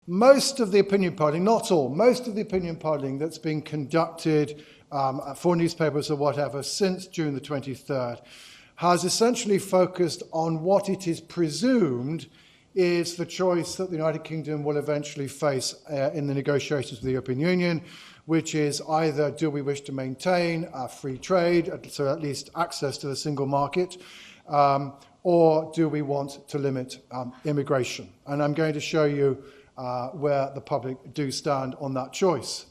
most of the opinion polling, not all, most of the opinion polling that's been conducted for newspapers or whatever since June the 23rd has essentially focused on what it is presumed is the choice that the United Kingdom will eventually face in the negotiations with the European Union, which is either do we wish to maintain free trade, so at least access to the single market, or do we want to limit immigration? And I'm going to show you where the public do stand on that choice.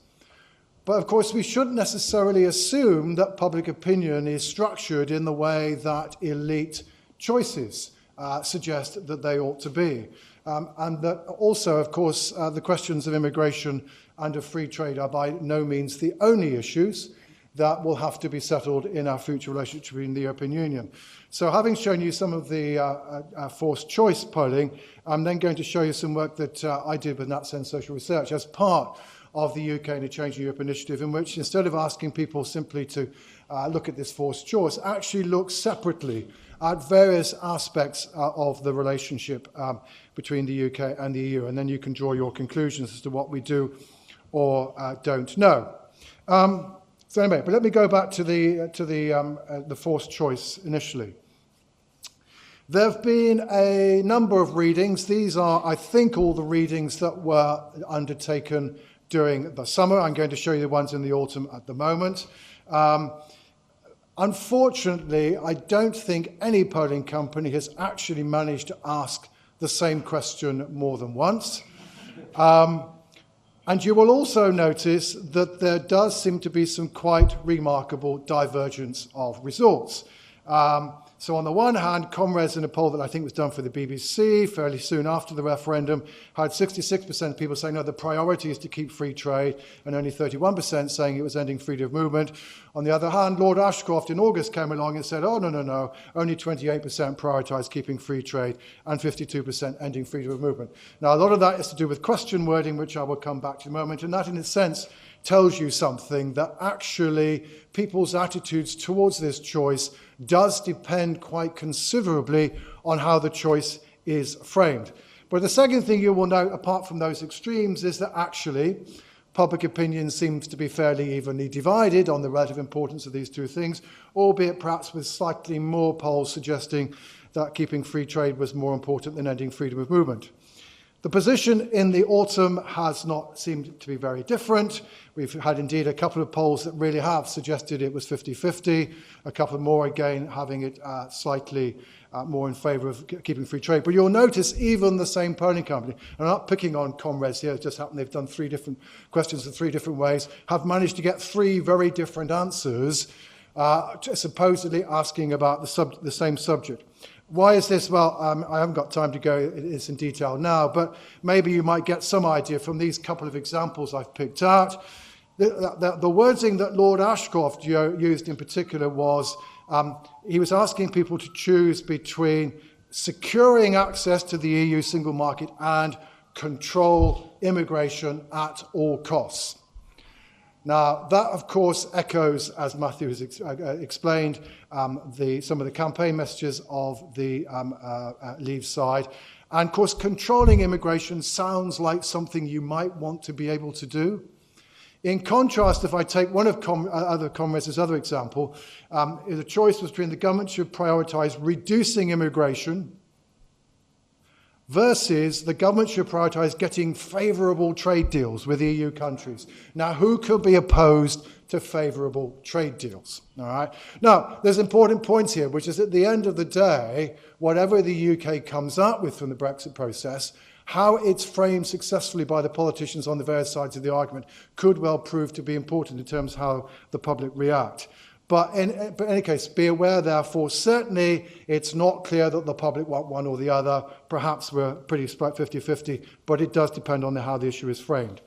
But of course, we shouldn't necessarily assume that public opinion is structured in the way that elite choices suggest that they ought to be. And that also, of course, the questions of immigration and of free trade are by no means the only issues that will have to be settled in our future relationship between the European Union. So having shown you some of the forced choice polling, I'm then going to show you some work that I did with NatSense Social Research as part of the UK and a Changing Europe initiative, in which instead of asking people simply to look at this forced choice, actually look separately at various aspects of the relationship between the UK and the EU, and then you can draw your conclusions as to what we do or don't know. So anyway, but let me go back to the forced choice initially. There have been a number of readings. These are, I think, all the readings that were undertaken during the summer. I'm going to show you the ones in the autumn at the moment. Unfortunately, I don't think any polling company has actually managed to ask the same question more than once. And you will also notice that there does seem to be some quite remarkable divergence of results. So on the one hand, Comrades, in a poll that I think was done for the BBC fairly soon after the referendum, had 66% of people saying, no, the priority is to keep free trade, and only 31% saying it was ending freedom of movement. On the other hand, Lord Ashcroft in August came along and said, oh, no, only 28% prioritise keeping free trade and 52% ending freedom of movement. Now, a lot of that is to do with question wording, which I will come back to in a moment, and that in a sense tells you something, that actually people's attitudes towards this choice does depend quite considerably on how the choice is framed. But the second thing you will note, apart from those extremes, is that actually public opinion seems to be fairly evenly divided on the relative importance of these two things, albeit perhaps with slightly more polls suggesting that keeping free trade was more important than ending freedom of movement. The position in the autumn has not seemed to be very different. We've had indeed a couple of polls that really have suggested it was 50-50, a couple more again having it slightly more in favour of keeping free trade. But you'll notice even the same polling company, and I'm not picking on Comrades here, it just happened they've done 3 different questions in 3 different ways, have managed to get 3 very different answers, supposedly asking about the same subject. Why is this? Well, I haven't got time to go into this in detail now, but maybe you might get some idea from these couple of examples I've picked out. The wording that Lord Ashcroft used in particular was, he was asking people to choose between securing access to the EU single market and control immigration at all costs. Now, that, of course, echoes, as Matthew has explained, some of the campaign messages of the Leave side. And, of course, controlling immigration sounds like something you might want to be able to do. In contrast, if I take one of other Comrades' other example, the choice was between the government should prioritise reducing immigration versus the government should prioritise getting favourable trade deals with EU countries. Now, who could be opposed to favourable trade deals? All right. Now, there's important points here, which is at the end of the day, whatever the UK comes up with from the Brexit process, how it's framed successfully by the politicians on the various sides of the argument could well prove to be important in terms of how the public react. But in any case, be aware, therefore, certainly it's not clear that the public want one or the other. Perhaps we're pretty split 50-50, but it does depend on how the issue is framed.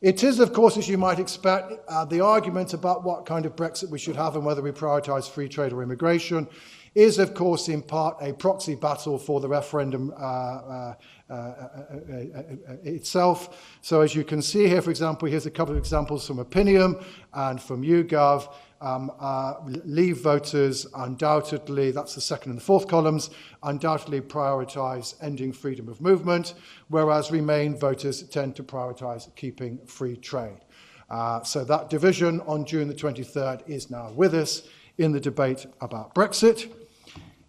It is, of course, as you might expect, the argument about what kind of Brexit we should have and whether we prioritise free trade or immigration is, of course, in part a proxy battle for the referendum itself. So as you can see here, for example, here's a couple of examples from Opinium and from YouGov. Leave voters undoubtedly, that's the second and the fourth columns, undoubtedly prioritise ending freedom of movement, whereas Remain voters tend to prioritise keeping free trade. So that division on June the 23rd is now with us in the debate about Brexit.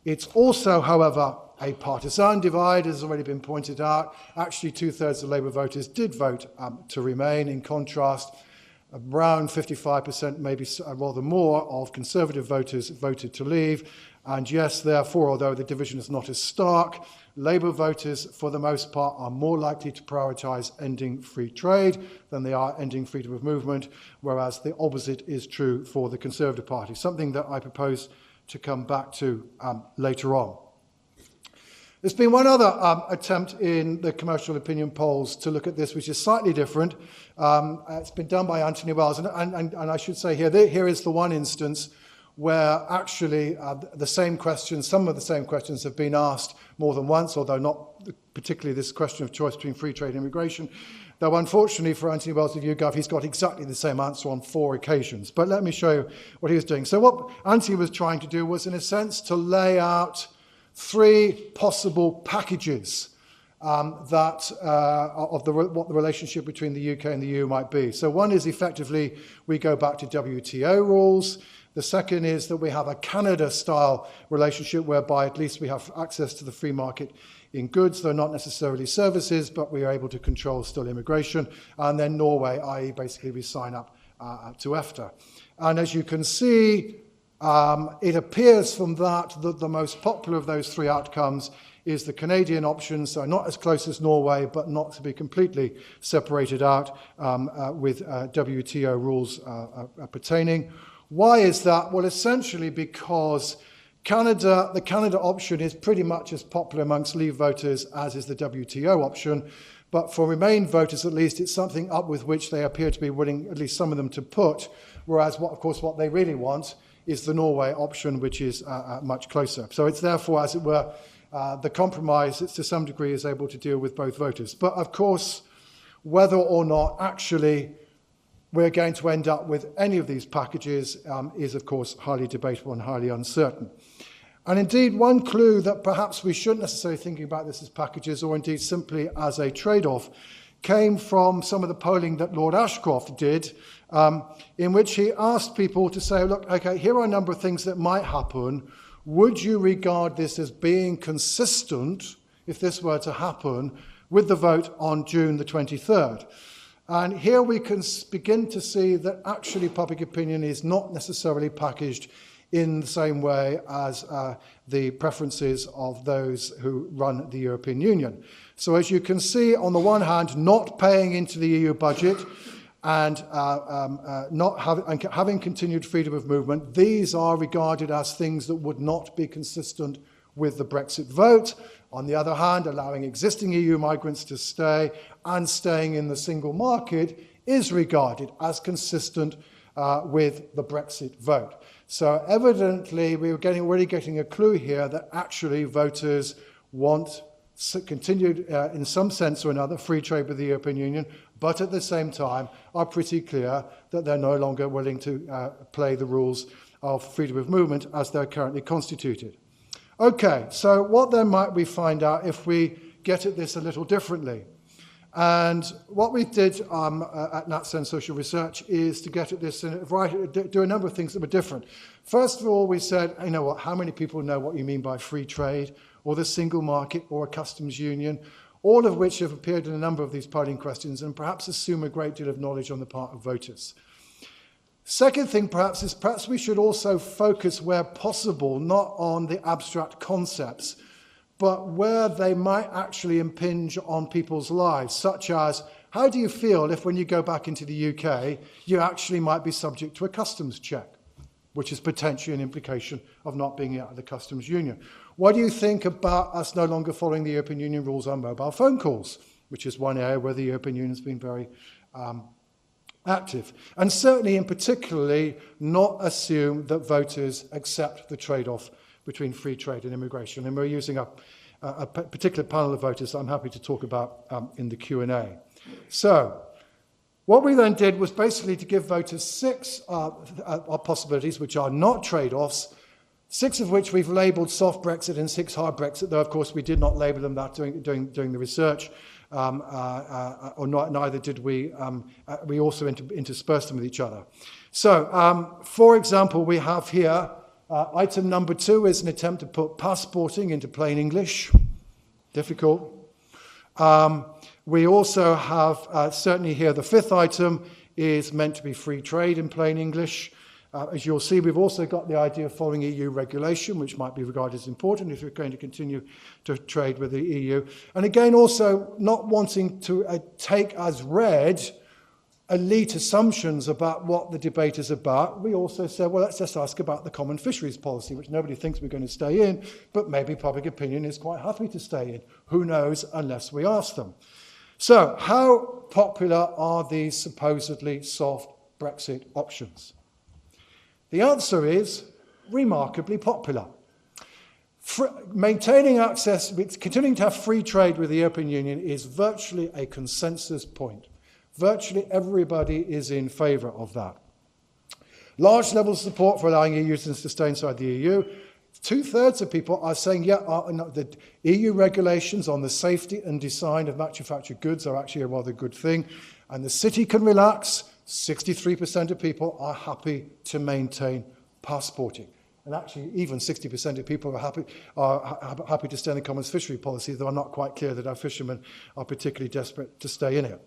It's also, however, a partisan divide, as has already been pointed out. Actually, 2/3 of Labour voters did vote to Remain. In contrast, around 55%, maybe rather more, of Conservative voters voted to leave. And yes, therefore, although the division is not as stark, Labour voters, for the most part, are more likely to prioritise ending free trade than they are ending freedom of movement, whereas the opposite is true for the Conservative Party, something that I propose to come back to later on. There's been one other attempt in the commercial opinion polls to look at this, which is slightly different. It's been done by Anthony Wells, and I should say here is the one instance where actually the same questions, some of the same questions have been asked more than once, although not particularly this question of choice between free trade and immigration. Though unfortunately for Anthony Wells of YouGov, he's got exactly the same answer on 4 occasions. But let me show you what he was doing. So what Anthony was trying to do was, in a sense, to lay out 3 possible packages what the relationship between the UK and the EU might be. So one is effectively we go back to WTO rules. The second is that we have a Canada-style relationship whereby at least we have access to the free market in goods, though not necessarily services, but we are able to control still immigration. And then Norway, i.e. basically we sign up to EFTA. And as you can see, it appears from that the most popular of those 3 outcomes is the Canadian option, so not as close as Norway, but not to be completely separated out with WTO rules pertaining. Why is that? Well, essentially because the Canada option is pretty much as popular amongst Leave voters as is the WTO option, but for Remain voters at least, it's something up with which they appear to be willing, at least some of them, to put, whereas what they really want is the Norway option, which is much closer. So it's therefore, as it were, the compromise, it's to some degree, is able to deal with both voters. But of course, whether or not actually we're going to end up with any of these packages is, of course, highly debatable and highly uncertain. And indeed, one clue that perhaps we shouldn't necessarily think about this as packages or indeed simply as a trade-off came from some of the polling that Lord Ashcroft did, in which he asked people to say, look, okay, here are a number of things that might happen. Would you regard this as being consistent, if this were to happen, with the vote on June the 23rd? And here we can begin to see that actually public opinion is not necessarily packaged in the same way as the preferences of those who run the European Union. So as you can see, on the one hand, not paying into the EU budget and having continued freedom of movement, these are regarded as things that would not be consistent with the Brexit vote. On the other hand, allowing existing EU migrants to stay and staying in the single market is regarded as consistent with the Brexit vote. So evidently, we're already getting a clue here that actually voters want continued, in some sense or another, free trade with the European Union, but at the same time are pretty clear that they're no longer willing to play the rules of freedom of movement as they're currently constituted. Okay, so what then might we find out if we get at this a little differently? And what we did at NatSen Social Research is to get at this and do a number of things that were different. First of all, we said, you know what, how many people know what you mean by free trade or the single market or a customs union, all of which have appeared in a number of these polling questions and perhaps assume a great deal of knowledge on the part of voters. Second thing perhaps is we should also focus where possible, not on the abstract concepts, but where they might actually impinge on people's lives, such as, how do you feel if when you go back into the UK, you actually might be subject to a customs check, which is potentially an implication of not being out of the customs union? What do you think about us no longer following the European Union rules on mobile phone calls, which is one area where the European Union has been very active? And certainly, in particularly, not assume that voters accept the trade-off between free trade and immigration. And we're using a particular panel of voters that I'm happy to talk about in the Q&A. So, What we then did was basically to give voters 6 possibilities, which are not trade-offs, 6 of which we've labelled soft Brexit and 6 hard Brexit, though of course we did not label them that during the research, neither did we. We also interspersed them with each other. So, for example, we have here, item number 2 is an attempt to put passporting into plain English. Difficult. We also have, certainly here, the 5th item is meant to be free trade in plain English. As you'll see, we've also got the idea of following EU regulation, which might be regarded as important if we're going to continue to trade with the EU. And again, also not wanting to take as read elite assumptions about what the debate is about. We also said, well, let's just ask about the common fisheries policy, which nobody thinks we're going to stay in, but maybe public opinion is quite happy to stay in. Who knows, unless we ask them. So, how popular are these supposedly soft Brexit options? The answer is remarkably popular. Maintaining access, continuing to have free trade with the European Union is virtually a consensus point. Virtually everybody is in favour of that. Large levels of support for allowing EU citizens to stay inside the EU. 2/3 of people are saying, yeah, the EU regulations on the safety and design of manufactured goods are actually a rather good thing, and the city can relax. 63% of people are happy to maintain passporting. And actually, even 60% of people are happy to stay in the common fishery policy, though I'm not quite clear that our fishermen are particularly desperate to stay in it.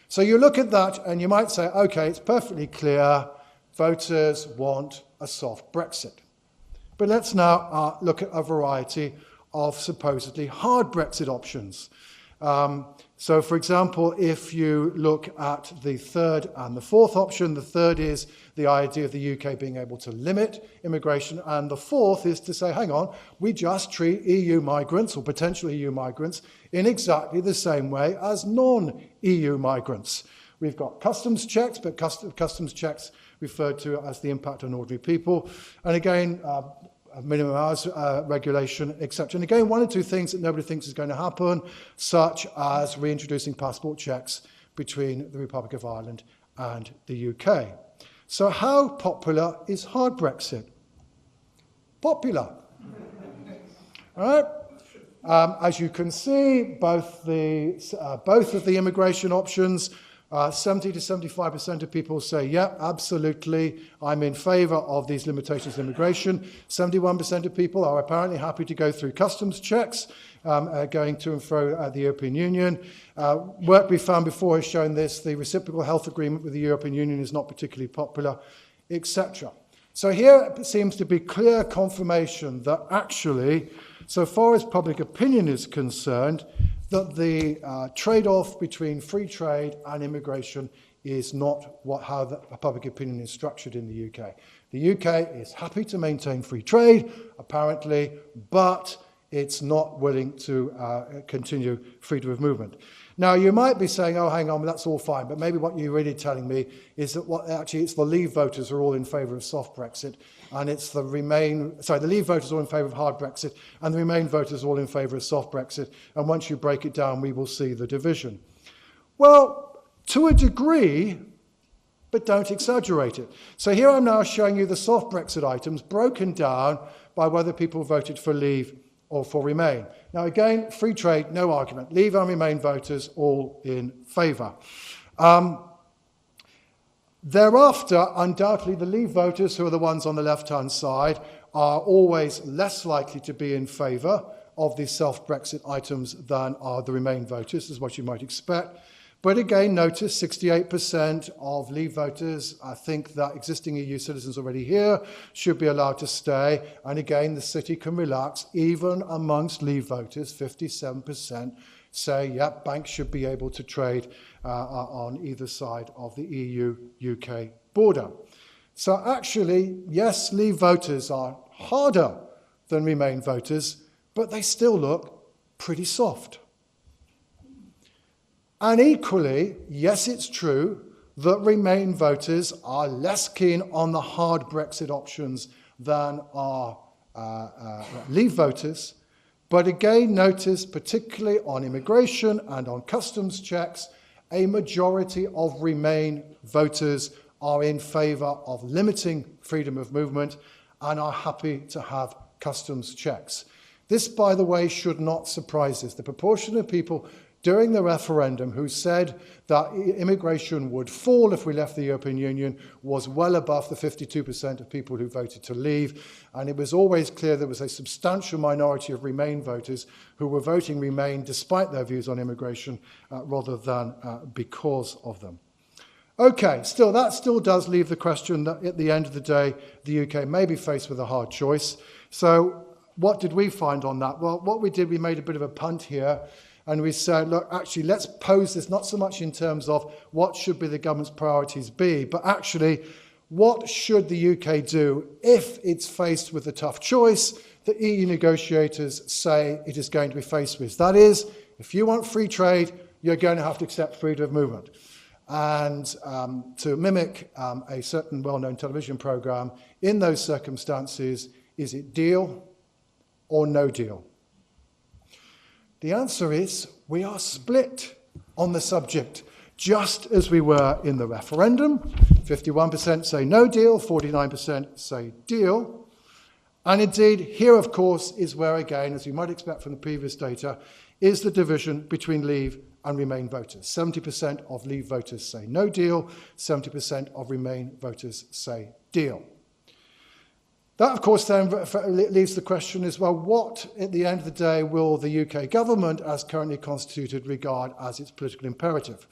So you look at that and you might say, okay, it's perfectly clear voters want a soft Brexit. But let's now look at a variety of supposedly hard Brexit options. So, for example, if you look at the 3rd and the 4th option, the 3rd is the idea of the UK being able to limit immigration, and the 4th is to say, hang on, we just treat EU migrants or potential EU migrants in exactly the same way as non-EU migrants. We've got customs checks, but customs checks referred to as the impact on ordinary people. And again, minimum hours regulation, etc. And again, 1 or 2 things that nobody thinks is going to happen, such as reintroducing passport checks between the Republic of Ireland and the UK. So how popular is hard Brexit? Popular. All right? As you can see, both of the immigration options, 70 to 75% of people say, yeah, absolutely, I'm in favour of these limitations on immigration. 71% of people are apparently happy to go through customs checks, going to and fro the European Union. Work we found before has shown this. The reciprocal health agreement with the European Union is not particularly popular, etc. So here it seems to be clear confirmation that actually, so far as public opinion is concerned, that the trade-off between free trade and immigration is not how the public opinion is structured in the UK. The UK is happy to maintain free trade, apparently, but it's not willing to continue freedom of movement. Now, you might be saying, oh, hang on, that's all fine, but maybe what you're really telling me is that it's the Leave voters are all in favour of soft Brexit, and it's the Leave voters are all in favour of hard Brexit, and the Remain voters are all in favour of soft Brexit, and once you break it down, we will see the division. Well, to a degree, but don't exaggerate it. So here I'm now showing you the soft Brexit items broken down by whether people voted for Leave or for Remain. Now again, free trade, no argument. Leave and Remain voters all in favour. Thereafter, undoubtedly, the Leave voters, who are the ones on the left-hand side, are always less likely to be in favour of these soft Brexit items than are the Remain voters, is what you might expect. But again, notice 68% of Leave voters think that existing EU citizens already here should be allowed to stay. And again, the city can relax. Even amongst Leave voters, 57% say, yeah, banks should be able to trade on either side of the EU-UK border. So actually, yes, Leave voters are harder than Remain voters, but they still look pretty soft. And equally, yes, it's true that Remain voters are less keen on the hard Brexit options than are Leave voters. But again, notice particularly on immigration and on customs checks, a majority of Remain voters are in favour of limiting freedom of movement and are happy to have customs checks. This, by the way, should not surprise us. The proportion of people during the referendum who said that immigration would fall if we left the European Union was well above the 52% of people who voted to leave. And it was always clear there was a substantial minority of Remain voters who were voting Remain despite their views on immigration rather than because of them. Okay, that still does leave the question that at the end of the day, the UK may be faced with a hard choice. So what did we find on that? Well, what we did, we made a bit of a punt here. And we said, look, actually, let's pose this not so much in terms of what should be the government's priorities be, but actually, what should the UK do if it's faced with a tough choice that EU negotiators say it is going to be faced with? That is, if you want free trade, you're going to have to accept freedom of movement. And to mimic a certain well-known television programme, in those circumstances, is it deal or no deal? The answer is we are split on the subject, just as we were in the referendum. 51% say no deal, 49% say deal. And indeed, here, of course, is where, again, as you might expect from the previous data, is the division between Leave and Remain voters. 70% of Leave voters say no deal, 70% of Remain voters say deal. That, of course, then leaves the question as well, what, at the end of the day, will the UK government, as currently constituted, regard as its political imperative?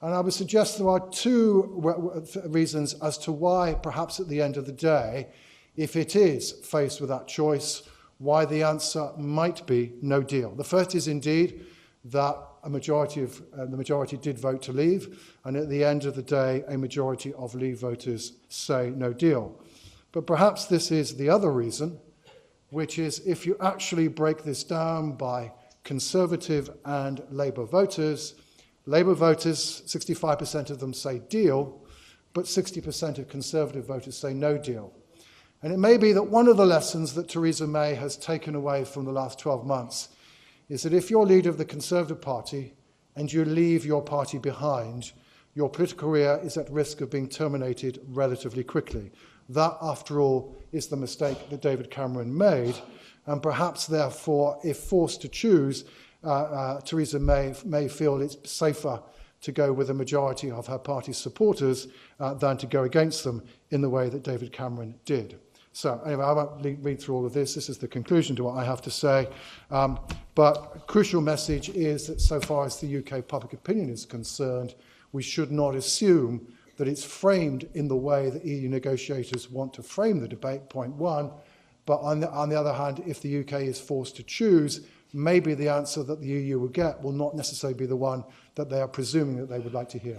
And I would suggest there are two reasons as to why, perhaps at the end of the day, if it is faced with that choice, why the answer might be no deal. The first is indeed that the majority did vote to leave, and at the end of the day, a majority of Leave voters say no deal. But perhaps this is the other reason, which is if you actually break this down by Conservative and Labour voters, 65% of them say deal, but 60% of Conservative voters say no deal. And it may be that one of the lessons that Theresa May has taken away from the last 12 months is that if you're leader of the Conservative Party and you leave your party behind, your political career is at risk of being terminated relatively quickly. That, after all, is the mistake that David Cameron made, and perhaps, therefore, if forced to choose, Theresa May feel it's safer to go with a majority of her party's supporters than to go against them in the way that David Cameron did. So, anyway, I won't read through all of this. This is the conclusion to what I have to say. But a crucial message is that so far as the UK public opinion is concerned, we should not assume that it's framed in the way that EU negotiators want to frame the debate, point one. But on the other hand, if the UK is forced to choose, maybe the answer that the EU will get will not necessarily be the one that they are presuming that they would like to hear.